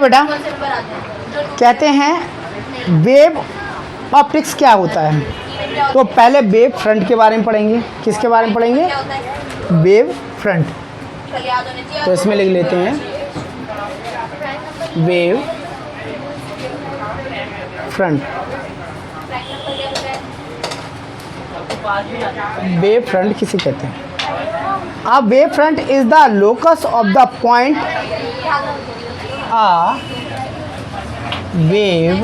बेटा कहते हैं वेव ऑप्टिक्स क्या होता है। तो पहले वेव फ्रंट के बारे में पढ़ेंगे। किसके बारे में पढ़ेंगे? Wave front. तो इसमें लिख लेते हैं वेव फ्रंट। वेव फ्रंट किसे कहते हैं? अब wave front is the locus of the point a wave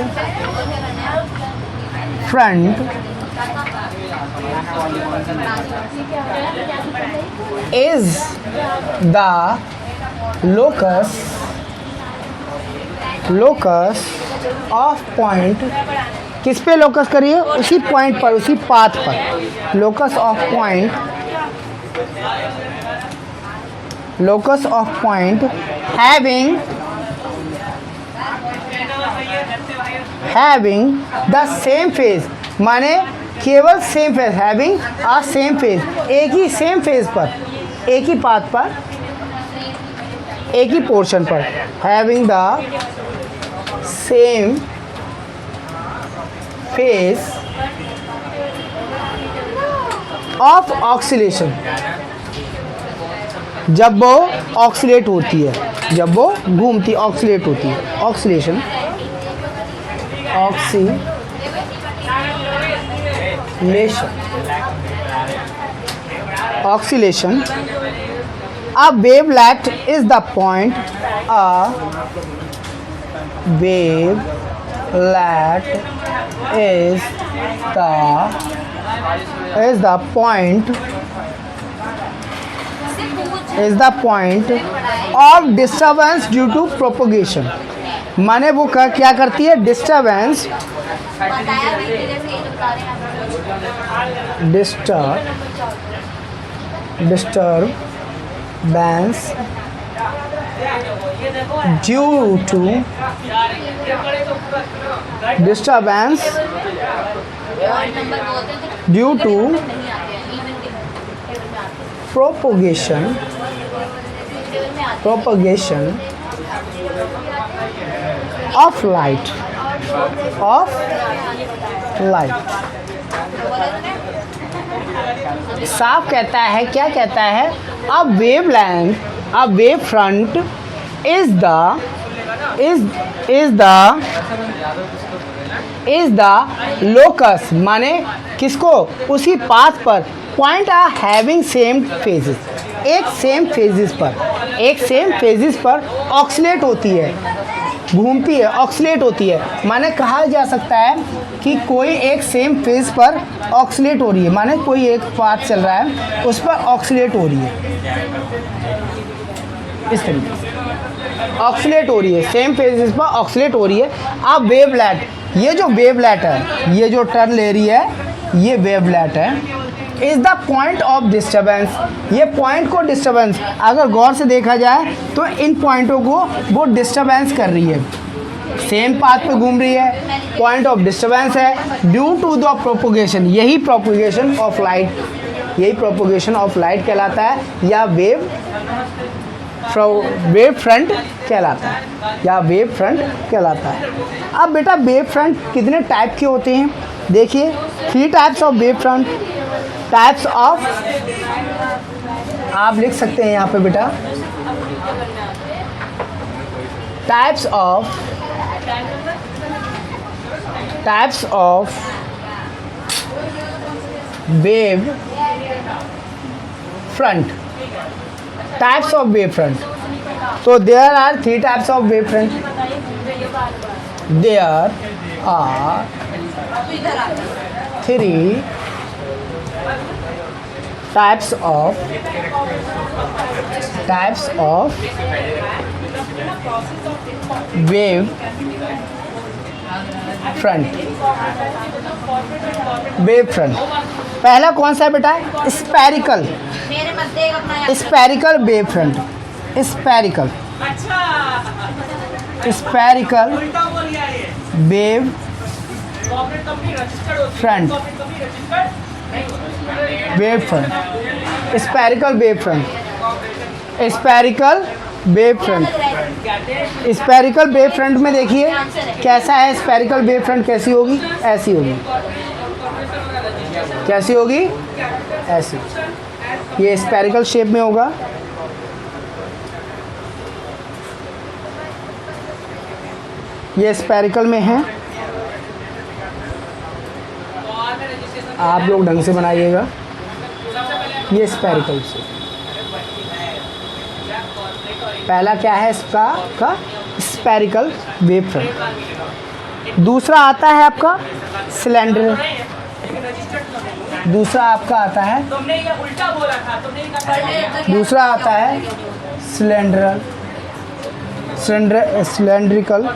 front is the locus of point। किस पे लोकस करिए? उसी पॉइंट पर, उसी पाथ पर। Locus of point having the same phase, माने केवल same phase. Having a same phase, एक ही सेम फेज पर, एक ही पाथ पर, एक ही पोर्शन पर। Having the same phase of oscillation. जब वो ऑक्सीलेट होती है, जब वो घूमती ऑक्सीलेट होती है। Oscillation, oscillation. A wavelet is the point, a wavelet is the point of disturbance due to propagation। माने वो क्या करती है? Disturbance, disturbance due to propagation of light। साफ कहता है, क्या कहता है? A wave front is the locus, माने किसको? उसी पाथ पर। Point are having same phases, एक सेम फेजेस पर ऑक्सीलेट होती है, घूमती है, ऑक्सीलेट होती है। माने कहा जा सकता है कि कोई एक सेम फेज पर ऑक्सीलेट हो रही है, माने कोई एक पाथ चल रहा है, उस पर ऑक्सीलेट हो रही है। इस तरीके से ऑक्सीलेट हो रही है, सेम फेजेस पर ऑक्सीलेट हो रही है। अब वेवलेट, ये जो वेवलेट है, ये जो टर्न ले रही है, ये वेवलेट है। Is the point of disturbance, ये पॉइंट को डिस्टर्बेंस, अगर गौर से देखा जाए तो इन पॉइंटों को वो डिस्टर्बेंस कर रही है, सेम पाथ पे घूम रही है, पॉइंट ऑफ डिस्टर्बेंस है। ड्यू टू द प्रोपोगेशन, यही प्रोपोगेशन ऑफ लाइट कहलाता है, या वेव फ्रंट कहलाता है। अब बेटा वेव फ्रंट कितने टाइप के होते हैं? देखिए 3 types of wave front. Types of, आप लिख सकते हैं यहाँ पे बेटा, types of wave front. Types of wave front. तो there are 3 types of wave front. There are 3 types of wave front। पहला कौन सा है बेटा? Spherical wave front. Spherical wave front. Wave front, spherical wave front. Spherical wave front. Spherical wave front में देखिए कैसा है, स्पेरिकल वेव फ्रंट कैसी होगी, ऐसी होगी। कैसी होगी, ऐसी। ये स्पेरिकल शेप में होगा। ये स्पेरिकल में है। आप लोग ढंग से बनाइएगा। ये स्पेरिकल शेप। पहला क्या है इसका का स्पेरिकल वेव फ्रंट। दूसरा आता है आपका सिलेंडर। दूसरा आपका आता है, दूसरा आता है cylinder, cylindrical.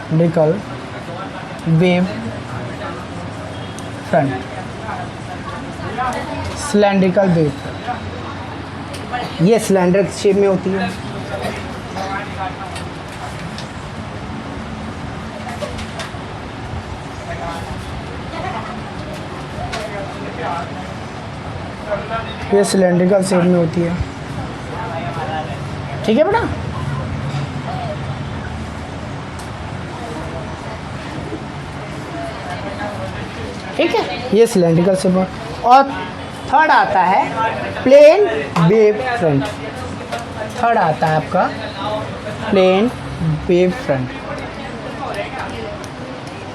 Cylindrical wave front, cylindrical wave front. ये सिलेंडर शेप में होती है। ये सिलेंड्रिकल शेप में होती है। ठीक है बेटा। ठीक है, ये सिलेंड्रिकल शेप। और थर्ड आता है प्लेन वेव फ्रंट। थर्ड आता है आपका plane wave front.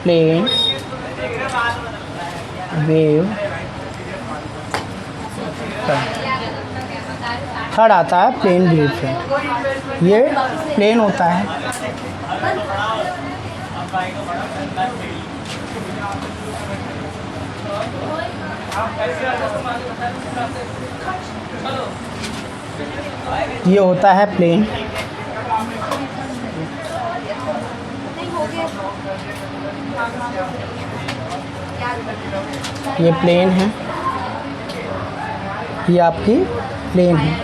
Plane wave front. Third आता है प्लेन वेव फ्रंट। ये प्लेन होता है। ये होता है प्लेन। ये प्लेन है। ये आपकी प्लेन है।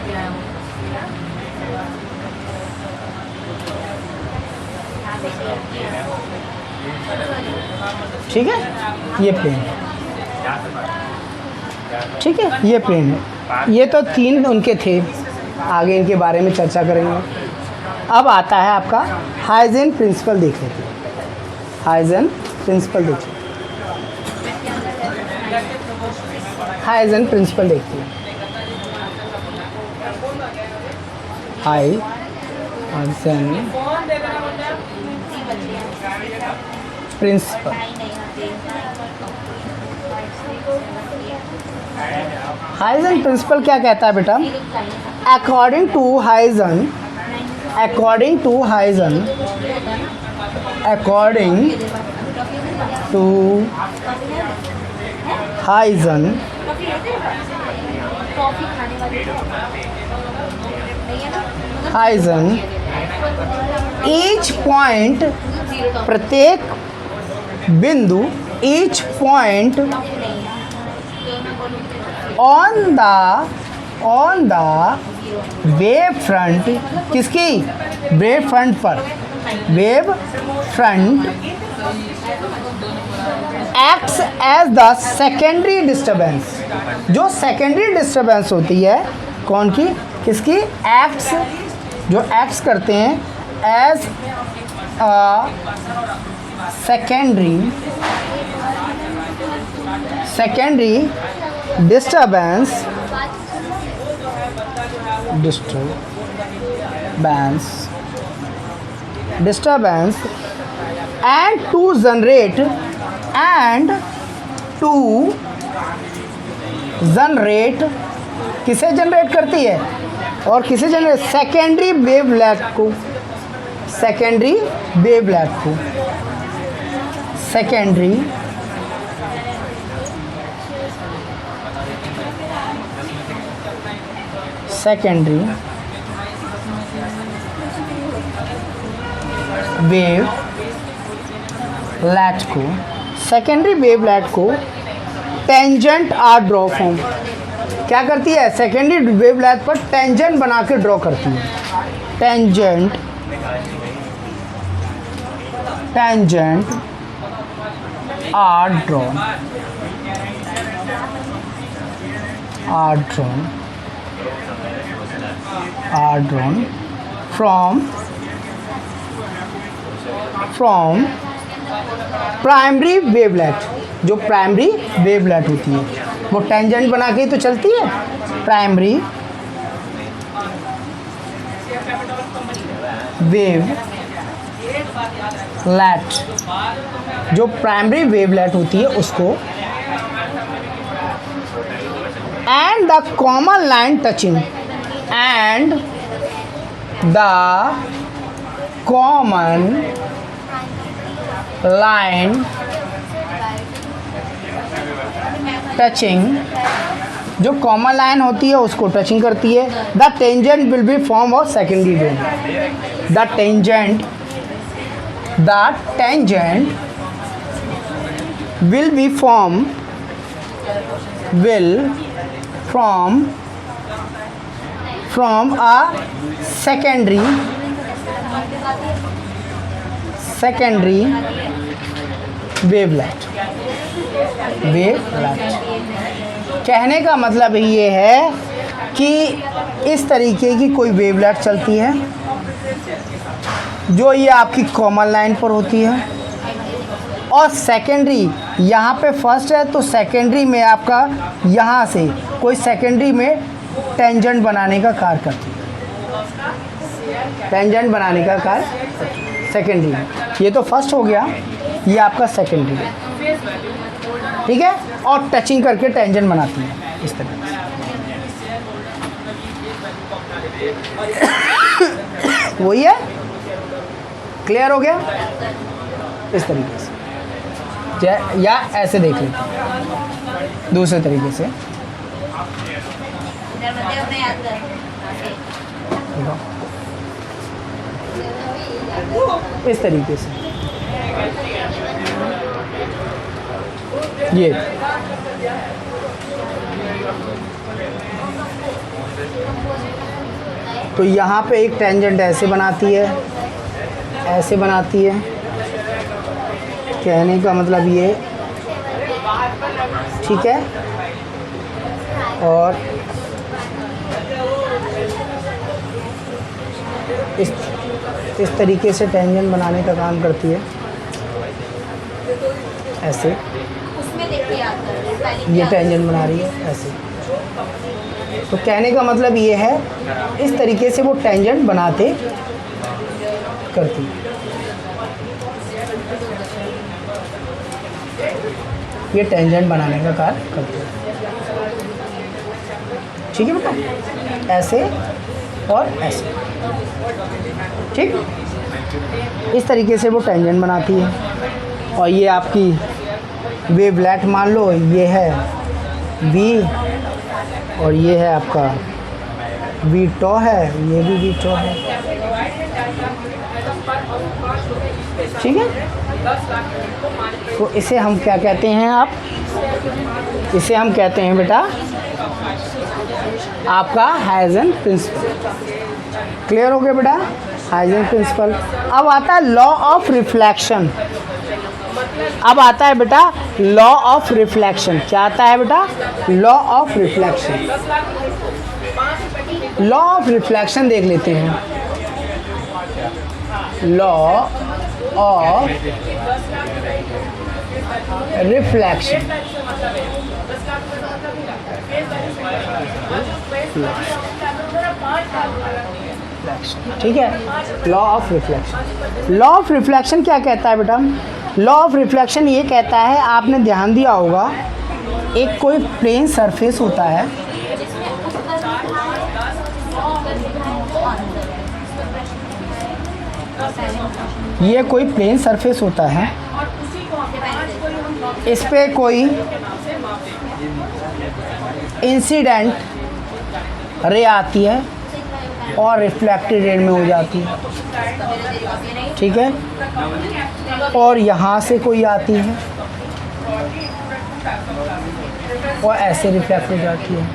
ठीक है, ये प्लेन है। ठीक है, ये प्लेन है। ये तो तीन उनके थे, आगे इनके बारे में चर्चा करेंगे। अब आता है आपका हाइजेन प्रिंसिपल। देख लेते हैं हाइजेन प्रिंसिपल। देखिए हाइजेन प्रिंसिपल देखते हैं। Huygens principal. हाइजेन प्रिंसिपल क्या कहता है बेटा? According to Huygens, according to Huygens, according to Huygens, Huygens each point, प्रत्येक बिंदु, each point on the wave front, किसकी? वेव फ्रंट पर, wave front acts as the secondary disturbance. जो secondary disturbance होती है कौन की? किसकी? एक्ट्स, जो एक्ट्स करते हैं as a secondary, secondary disturbance, disturbance and to generate, and to generate, किसे जनरेट करती है और किसे जनरेट? सेकेंडरी वेवलेट को, सेकेंडरी वेवलेट को, सेकेंडरी सेकेंडरी वेव लैट को, सेकेंडरी वेव लैट को टेंजेंट आर ड्रॉ फ्रॉम, क्या करती है, सेकेंडरी वेवलेंथ पर टेंजेंट बना के ड्रॉ करती है। Tangent are drawn from primary wavelength. जो प्राइमरी वेवलेंथ होती है वो टेंजेंट बना के ही तो चलती है। प्राइमरी वेवलेंथ, जो प्राइमरी वेवलेंथ होती है उसको, and the common line touching, and the common line touching, जो कॉमन लाइन होती है उसको टचिंग करती है। The tangent will be form of secondary wave. The tangent will be from a secondary wavelet। कहने का मतलब ये है कि इस तरीके की कोई वेवलेट चलती है जो ये आपकी कॉमन लाइन पर होती है, और सेकेंडरी यहाँ पे फर्स्ट है तो सेकेंडरी में आपका यहाँ से कोई सेकेंडरी में टेंजेंट बनाने का कार्य करती है। टेंजेंट बनाने का कार्य सेकेंडरी में, ये तो फर्स्ट हो गया, ये आपका सेकेंडरी है, ठीक है, और टचिंग करके टेंजेंट बनाती है इस तरह से। वही है, क्लियर हो गया। इस तरीके से या ऐसे देख लेते हैं दूसरे तरीके से। इस तरीके से ये तो यहाँ पे एक टेंजेंट ऐसे बनाती है, ऐसे बनाती है। कहने का मतलब ये, ठीक है, और इस तरीके से टेंजेंट बनाने का काम करती है, ऐसे। ये टेंजेंट बना रही है ऐसे। तो कहने का मतलब ये है, इस तरीके से वो टेंजेंट बनाते करती है। ये टेंजेंट बनाने का कार्य करती है, ठीक है बेटा, ऐसे और ऐसे, ठीक। इस तरीके से वो टेंजेंट बनाती है। और ये आपकी वेवलेट मान लो, ये है वी और ये है आपका वी टॉ है, ये भी वी टॉ है, ठीक है। तो इसे हम क्या कहते हैं, आप इसे हम कहते हैं बेटा आपका हाइजेन प्रिंसिपल। क्लियर हो गया बेटा, हाइजेन प्रिंसिपल। अब आता है लॉ ऑफ रिफ्लेक्शन। अब आता है बेटा लॉ ऑफ रिफ्लेक्शन। क्या आता है बेटा, law of reflection. Law of reflection देख लेते हैं। लॉ ऑफ रिफ्लेक्शन, ठीक है। Law of reflection, law of reflection क्या कहता है बेटा, लॉ ऑफ रिफ्लेक्शन ये कहता है, आपने ध्यान दिया होगा, एक कोई प्लेन सरफेस होता है, ये कोई प्लेन सरफेस होता है, इस पे कोई इंसिडेंट रे आती है और रिफ्लेक्टेड रे में हो जाती है, ठीक है, और यहाँ से कोई आती है और ऐसे रिफ्लेक्ट हो जाती है।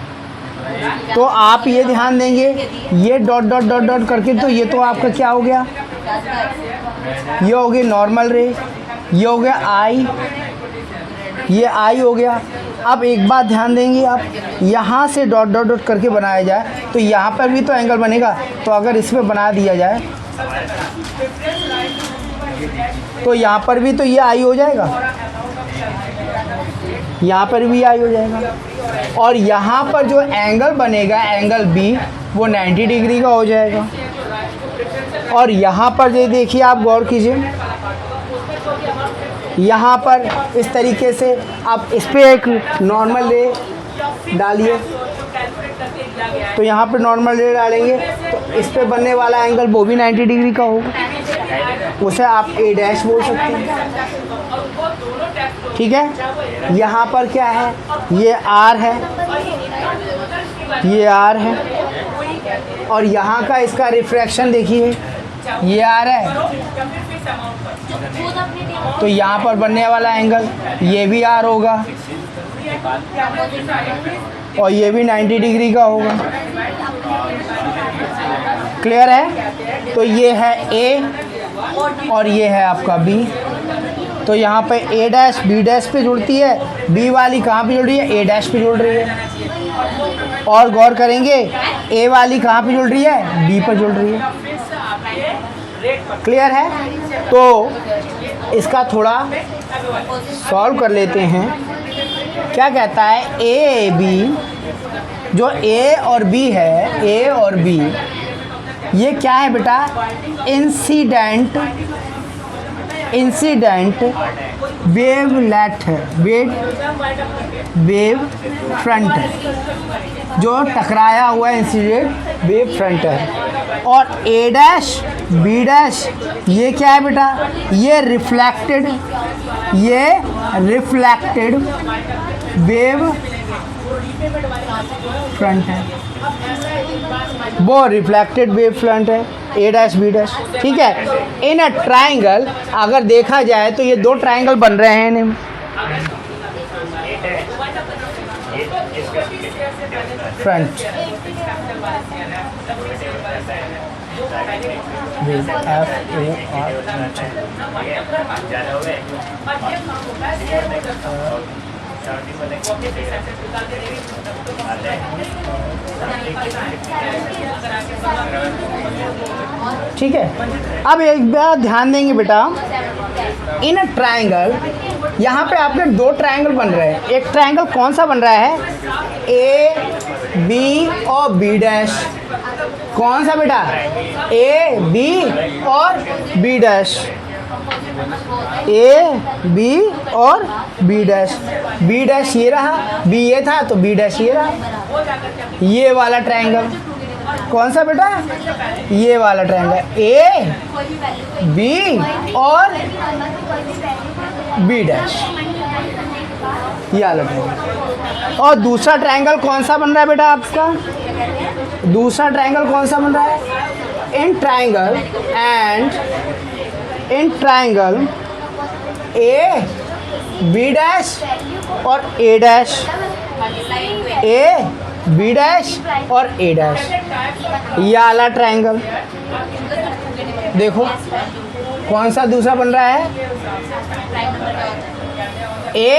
तो आप ये ध्यान देंगे, ये डॉट डॉट डॉट डॉट करके, तो ये तो आपका क्या हो गया, ये हो गई नॉर्मल रे, ये हो गया आई, ये आई हो गया। अब एक बात ध्यान देंगे आप, यहाँ से डॉट डॉट डॉट करके बनाया जाए तो यहाँ पर भी तो एंगल बनेगा, तो अगर इसमें बना दिया जाए तो यहाँ पर भी तो ये आई हो जाएगा, यहाँ पर भी आई हो जाएगा, और यहाँ पर जो एंगल बनेगा एंगल बी वो 90 डिग्री का हो जाएगा। और यहाँ पर ये देखिए, आप गौर कीजिए, यहाँ पर इस तरीके से आप इस पर एक नॉर्मल रे डालिए, तो यहाँ पर नॉर्मल रे डालेंगे तो इस पर बनने वाला एंगल वो भी 90 डिग्री का होगा, उसे आप ए डैश बोल सकते हैं। ठीक है, यहाँ पर क्या है, ये आर है, ये आर है, और यहाँ का इसका रिफ्रैक्शन देखिए, ये आर है, तो यहाँ पर बनने वाला एंगल ये भी आर होगा और ये भी 90 डिग्री का होगा। क्लियर है? तो ये है ए और ये है आपका बी, तो यहाँ पे ए डैश बी डैश पे जुड़ती है, बी वाली कहाँ पे जुड़ रही है, ए डैश पे जुड़ रही है। और गौर करेंगे, ए वाली कहाँ पे जुड़ रही है, बी पर जुड़ रही है। क्लियर है? तो इसका थोड़ा सॉल्व कर लेते हैं। क्या कहता है, ए बी, जो ए और बी है, ए और बी, ये क्या है बेटा, इंसिडेंट वेवलेट है, वेव फ्रंट है, जो टकराया हुआ इंसिडेंट वेव फ्रंट है। और ए डैश बी डैश ये क्या है बेटा, ये रिफ्लेक्टेड वेव फ्रंट है, वो रिफ्लेक्टेड वेव फ्रंट है, ए डैश बी डैश। ठीक है, इन अ ट्राइंगल अगर देखा जाए तो ये दो ट्राइंगल बन रहे हैं इनमें, फ्रंट ठीक है। अब एक बार ध्यान देंगे बेटा, इन अ ट्राइंगल, यहाँ पे आपके दो ट्राइंगल बन रहे हैं। एक ट्राइंगल कौन सा बन रहा है, ए बी और बी डैश। कौन सा बेटा, ए बी और बी डैश, ए बी और बी डैश। बी डैश ये रहा, बी ये था तो बी डैश ये रहा। ये वाला ट्रायंगल कौन सा बेटा, ये वाला ट्रायंगल, ए बी और बी डैश, ये वाला ट्रायंगल। और दूसरा ट्रायंगल कौन सा बन रहा है बेटा आपका, दूसरा ट्रायंगल कौन सा बन रहा है, in triangle and in triangle A B dash और A dash, A B dash और ए डैश, ये वाला ट्रायंगल। देखो कौन सा दूसरा बन रहा है, ए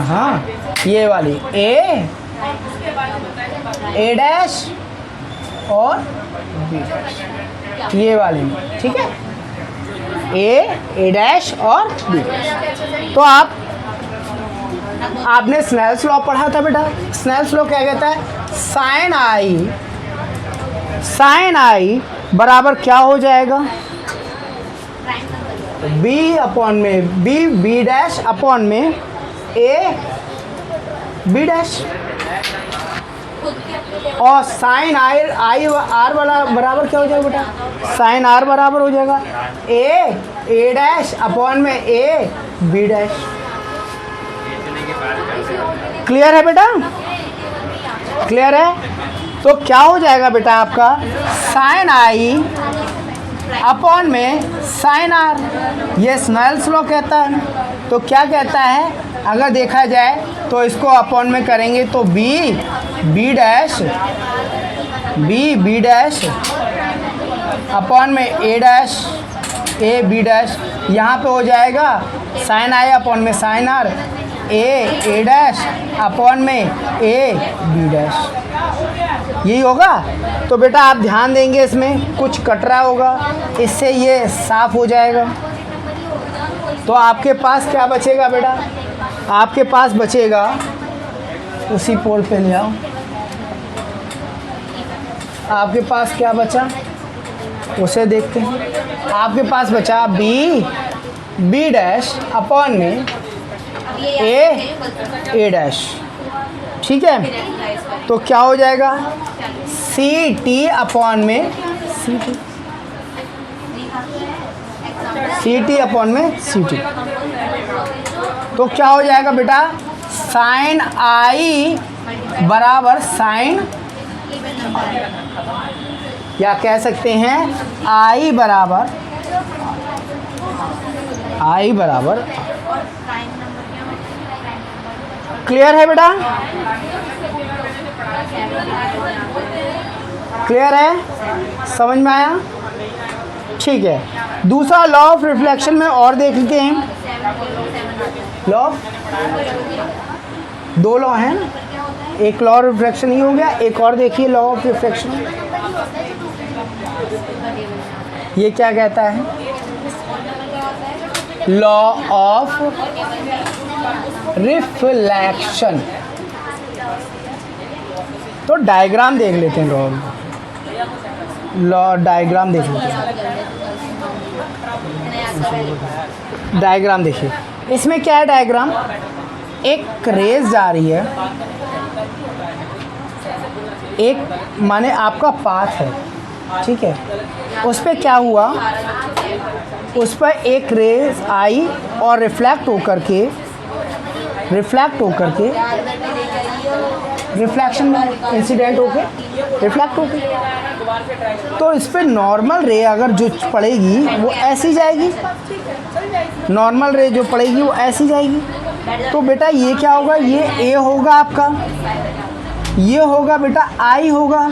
हाँ ये वाली ए डैश और बी डैश, ये वाली, ठीक है, ए डैश और बी डैश। तो आपने स्नेल्स लॉ पढ़ा था बेटा। स्नेल्स लॉ क्या कहता है, साइन आई बराबर क्या हो जाएगा, बी अपॉन में बी डैश अपॉन में ए बी डैश, और साइन आई आर वाला बराबर क्या हो जाएगा बेटा, साइन आर बराबर हो जाएगा ए डैश अपॉन में ए बी डैश। क्लियर है बेटा, क्लियर है। तो क्या हो जाएगा बेटा आपका, साइन आई अपॉन में साइन आर, ये स्नेल्स लॉ कहता है। तो क्या कहता है, अगर देखा जाए तो इसको अपॉन में करेंगे तो बी डैश अपॉन में ए बी डैश, यहाँ पे हो जाएगा साइन आई अपॉन में sine r, A dash upon में ए बी डैश, यही होगा। तो बेटा आप ध्यान देंगे, इसमें कुछ कट रहा होगा, इससे ये साफ हो जाएगा। तो आपके पास क्या बचेगा बेटा, आपके पास बचेगा, उसी पोल पे ले आओ, आपके पास क्या बचा उसे देखते हैं। आपके पास बचा बी डैश अपॉन में ए डैश, ठीक है। तो क्या हो जाएगा, सी टी अपॉन में सी टी अपॉन में सी टी। तो क्या हो जाएगा बेटा, साइन आई बराबर साइन, या कह सकते हैं आई बराबर क्लियर है बेटा, क्लियर है, समझ में आया, ठीक है। दूसरा लॉ ऑफ रिफ्लेक्शन में और देख लेते हैं। लॉ, दो लॉ हैं ना, एक लॉ ऑफ रिफ्लेक्शन ही हो गया, एक और देखिए लॉ ऑफ रिफ्लेक्शन। ये क्या कहता है, लॉ ऑफ रिफ्लेक्शन। तो डायग्राम देख लेते हैं, लॉ डायग्राम देख लेते हैं। डायग्राम देखिए, इसमें क्या है डायग्राम, एक रेस जा रही है, एक माने आपका पाथ है, ठीक है। उस पर क्या हुआ, उस पर एक रेस आई और रिफ्लेक्ट होकर के रिफ्लेक्शन में इंसिडेंट होके रिफ्लेक्ट होके, तो इस पर नॉर्मल रे अगर जो पड़ेगी वो ऐसी जाएगी, नॉर्मल रे जो पड़ेगी वो ऐसी जाएगी। तो बेटा ये क्या होगा, ये ए होगा आपका, ये होगा बेटा आई होगा,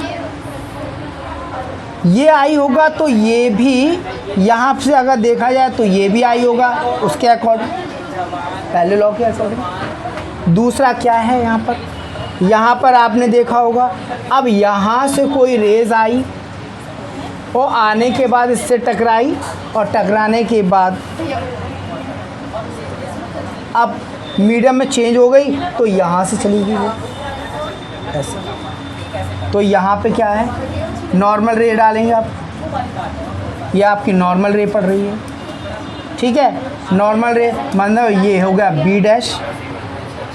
ये आई होगा, तो ये भी यहाँ से अगर देखा जाए तो ये भी आई होगा उसके अकॉर्डिंग, पहले लॉ के अकॉर्डिंग। दूसरा क्या है, यहाँ पर आपने देखा होगा, अब यहाँ से कोई रेज आई और आने के बाद इससे टकराई, और टकराने के बाद अब मीडियम में चेंज हो गई तो यहाँ से चली गई वो ऐसे। तो यहाँ पे क्या है, नॉर्मल रे डालेंगे आप, ये आपकी नॉर्मल रे पड़ रही है, ठीक है। नॉर्मल रे मतलब ये हो गया बी डैश,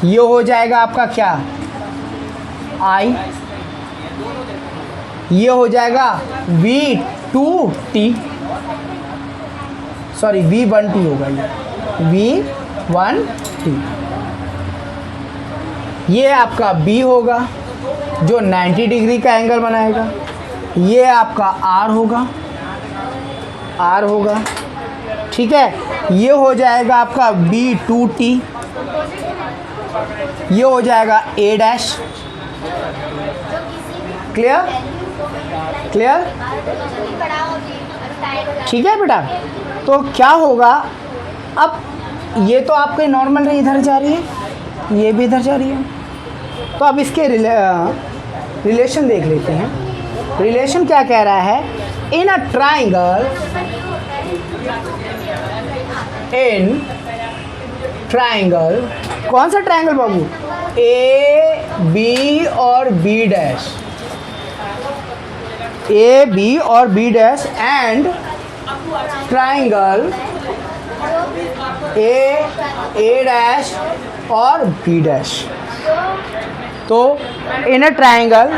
ये हो जाएगा आपका क्या आई, ये हो जाएगा V2T, सॉरी V1T होगा, ये V1T। ये आपका B होगा जो 90 डिग्री का एंगल बनाएगा, ये आपका R होगा, ठीक है। ये हो जाएगा आपका B2T, ये हो जाएगा A डैश, क्लियर, ठीक है बेटा। तो क्या होगा, अब ये तो आपके नॉर्मल रे इधर जा रही है, ये भी इधर जा रही है, तो अब इसके रिलेशन देख लेते हैं। रिलेशन क्या कह रहा है, इन अ ट्राइंगल, कौन सा ट्राइंगल बाबू, ए बी और बी डैश, ए बी और B dash and triangle A dash और बी डैश। तो इन अ ट्राइंगल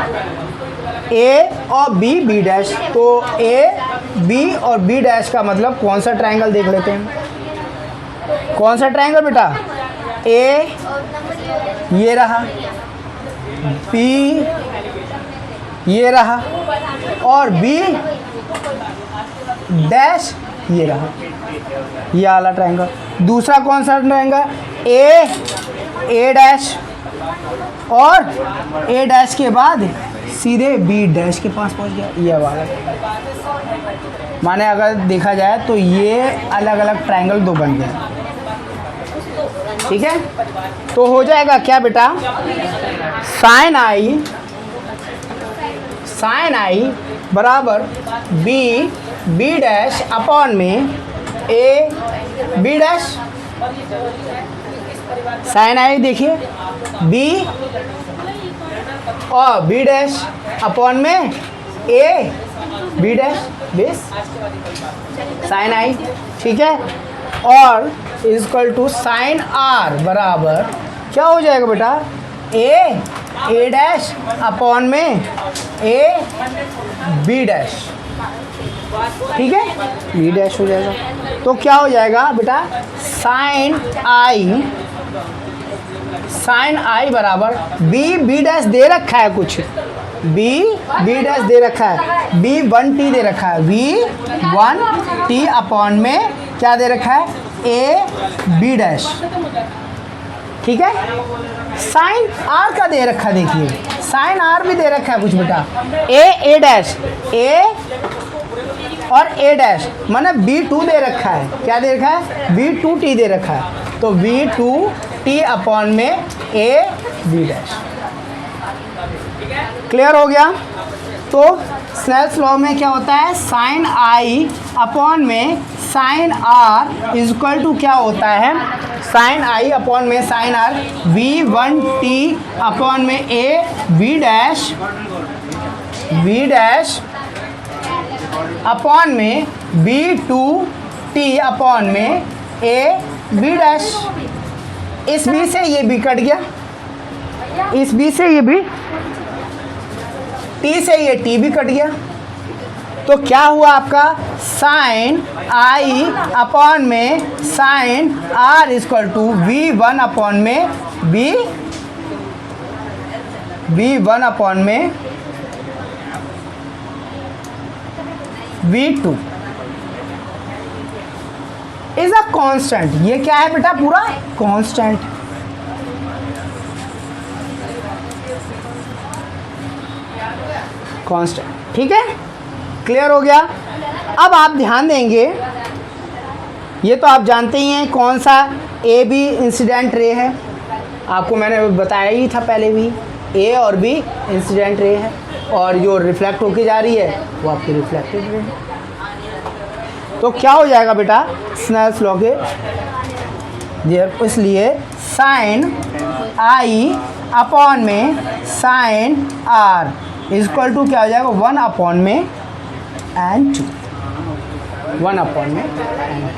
ए और बी डैश, तो ए बी और बी डैश का मतलब कौन सा ट्राइंगल देख लेते हैं, कौन सा ट्राइंगल बेटा, ए ये रहा, बी ये रहा, और बी डैश ये रहा, ये वाला ट्रायंगल। दूसरा कौन सा ट्रायंगल, ए डैश, और ए डैश के बाद सीधे बी डैश के पास पहुंच गया, ये वाला। माने अगर देखा जाए तो ये अलग अलग ट्रायंगल दो बन गए। ठीक है, तो हो जाएगा क्या बेटा, साइन आई बराबर बी डैश अपॉन में A B dash. Sine I देखिए बी और बी डैश अपॉन में A B dash base sine I. ठीक है, और इक्वल टू साइन आर बराबर क्या हो जाएगा बेटा, ए डैश अपॉन में ए बी डैश। ठीक है, बी डैश हो जाएगा। तो क्या हो जाएगा बेटा, साइन आई बराबर बी डैश दे रखा है कुछ, बी डैश दे रखा है, बी 1t दे रखा है, v1t अपॉन में क्या दे रखा है, ए बी डैश। ठीक है, साइन आर का दे रखा है, देखिए साइन आर भी दे रखा है कुछ बेटा, ए डैश, ए और ए डैश माने b2 दे रखा है, क्या दे रखा है, b2t दे रखा है, तो v2t अपॉन में ए बी डैश। क्लियर हो गया। तो स्नेल्स लॉ में क्या होता है, साइन आई अपॉन में साइन आर इक्वल टू क्या होता है, साइन आई अपॉन में साइन आर v1t अपॉन में ए बी डैश अपॉन में b2t अपॉन में ए बी डैश। इस बी से ये बी कट गया, इस बी से ये बी, टी से ये टी भी कट गया, तो क्या हुआ आपका, साइन आई अपॉन में sine r equal to v1 upon में v1 अपॉन में v2 इज अ कांस्टेंट। ये क्या है बेटा, पूरा कांस्टेंट। कांस्टेंट। ठीक है, क्लियर हो गया। अब आप ध्यान देंगे, ये तो आप जानते ही हैं कौन सा ए बी इंसिडेंट रे है, आपको मैंने बताया ही था पहले भी, ए और बी इंसिडेंट रे है, और जो रिफ्लेक्ट होके जा रही है वो आपकी रिफ्लेक्टेड रे है। तो क्या हो जाएगा बेटा, स्नेल्स लॉ के, इसलिए साइन आई अपॉन में साइन आर इक्वल टू क्या हो जाएगा, 1 अपॉन में n2, 1 अपॉन में n2,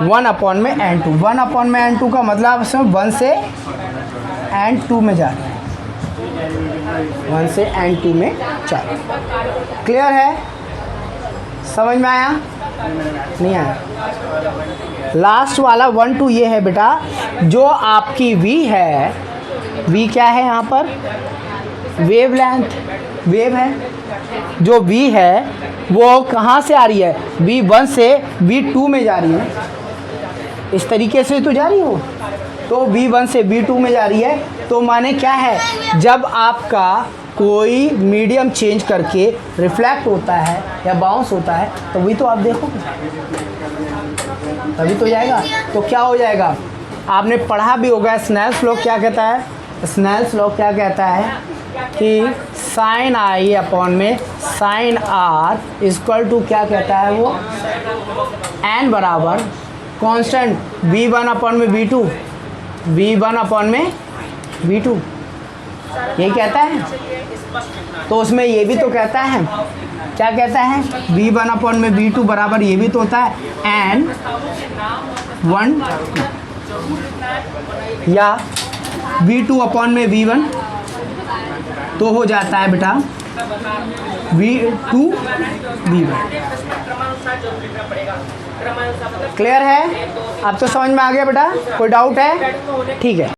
1 अपॉन में n2, 1 अपॉन में n2 का मतलब इसमें 1 से n2 में जा रहा है, 1 से n2 में जा रहा है। क्लियर है, समझ में आया, नहीं आया। लास्ट वाला 1 2 ये है बेटा, जो आपकी v है, v क्या है यहाँ पर, वेव लेंथ, वेव है, जो v है वो कहाँ से आ रही है, v1 से v2 में जा रही है, इस तरीके से तो जा रही हो, तो v1 से v2 में जा रही है। तो माने क्या है, जब आपका कोई मीडियम चेंज करके रिफ्लेक्ट होता है या बाउंस होता है तो वही तो आप देखोगे, तभी तो जाएगा। तो क्या हो जाएगा, आपने पढ़ा भी होगा स्नेल्स लॉ क्या कहता है, स्नेल्स लॉ क्या कहता है कि साइन आई अपॉन में साइन आर इक्वल टू क्या कहता है वो, एन बराबर कांस्टेंट v1 अपॉन में v2, v1 अपॉन में v2, यही कहता है। तो उसमें ये भी तो कहता है, क्या कहता है, v1 अपॉन में v2 बराबर ये भी तो होता है n1 या v2 अपॉन में v1, तो हो जाता है बेटा v2 v1। क्लियर है, अब तो समझ में आ गया बेटा, कोई डाउट है, ठीक है।